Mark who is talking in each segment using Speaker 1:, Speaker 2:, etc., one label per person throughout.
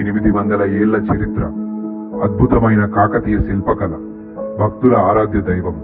Speaker 1: 800 ఏళ్ల చరిత్ర, అద్భుతమైన కాకతీయ శిల్పకళ, భక్తుల ఆరాధ్య దైవం.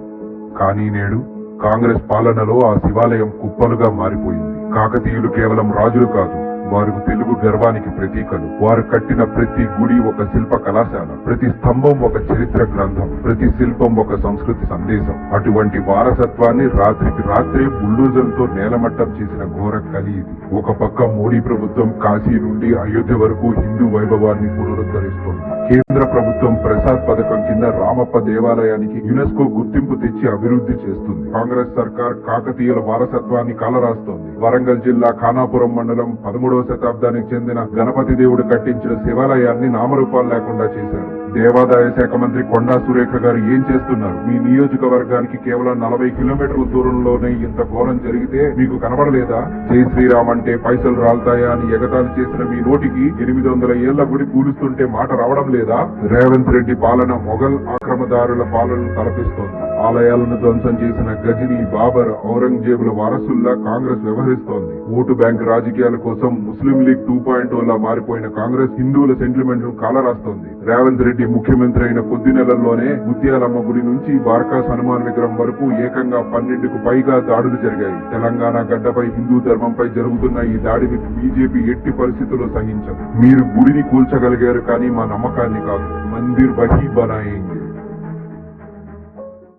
Speaker 1: కానీ నేడు కాంగ్రెస్ పాలనలో ఆ శివాలయం కుప్పలుగా మారిపోయింది. కాకతీయులు కేవలం రాజులు కాదు, వారు తెలుగు గర్వానికి ప్రతీకలు. వారు కట్టిన ప్రతి గుడి ఒక శిల్ప కళాశాల, ప్రతి స్తంభం ఒక చరిత్ర గ్రంథం, ప్రతి శిల్పం ఒక సంస్కృతి సందేశం. అటువంటి వారసత్వాన్ని రాత్రికి రాత్రే బుల్డోజర్లతో నేలమట్టం చేసిన ఘోర కలి ఇది. ఒక పక్క మోడీ ప్రభుత్వం కాశీ నుండి అయోధ్య వరకు హిందూ వైభవాన్ని పునరుద్ధరిస్తోంది. కేంద్ర ప్రభుత్వం ప్రసాద్ పథకం కింద రామప్ప దేవాలయానికి యునెస్కో గుర్తింపు తెచ్చి అభివృద్ధి చేస్తుంది. కాంగ్రెస్ సర్కార్ కాకతీయుల వారసత్వాన్ని కాలరాస్తోంది. వరంగల్ జిల్లా ఖానాపురం మండలం 13వ శతాబ్దానికి చెందిన గణపతి దేవుడు కట్టించిన శివాలయాన్ని నామరూపాలు లేకుండా చేశారు. దేవాదాయ శాఖ మంత్రి కొండా సురేఖ గారు ఏం చేస్తున్నారు? మీ నియోజకవర్గానికి కేవలం 40 కిలోమీటర్ల దూరంలోనే ఇంత ఘోరం జరిగితే మీకు కనబడలేదా? జై శ్రీరామ్ అంటే పైసలు రాల్తాయా అని ఎగతాళి చేసిన మీ నోటికి 800 ఏళ్ల గుడి కూలుస్తుంటే మాట రావడం లేదా? రేవంత్ రెడ్డి పాలన మొఘల్ ఆక్రమదారుల పాలనను తలపిస్తోంది. ఆలయాలను ధ్వంసం చేసిన గజనీ, బాబర్, ఔరంగజేబుల వారసుల్లా కాంగ్రెస్ వ్యవహరిస్తోంది. ఓటు బ్యాంక్ రాజకీయాల కోసం ముస్లిం లీగ్ 2.0 లా మారిపోయిన కాంగ్రెస్ హిందువుల సెంటిమెంట్ ను కాలరాస్తోంది. రేవంత్ రెడ్డి ముఖ్యమంత్రి అయిన కొద్ది నెలల్లోనే ముత్యాలమ్మ గుడి నుంచి బార్కాస్ హనుమాన్ విగ్రహం వరకు ఏకంగా 12కు పైగా దాడులు జరిగాయి. తెలంగాణ గడ్డపై హిందూ ధర్మంపై జరుగుతున్న ఈ దాడిని బీజేపీ ఎట్టి పరిస్థితుల్లో సహించదు. మీరు గుడిని కూల్చగలిగారు, కానీ మా నమ్మకాన్ని కాదు. మందిర్ వహీ బనాయేంగే.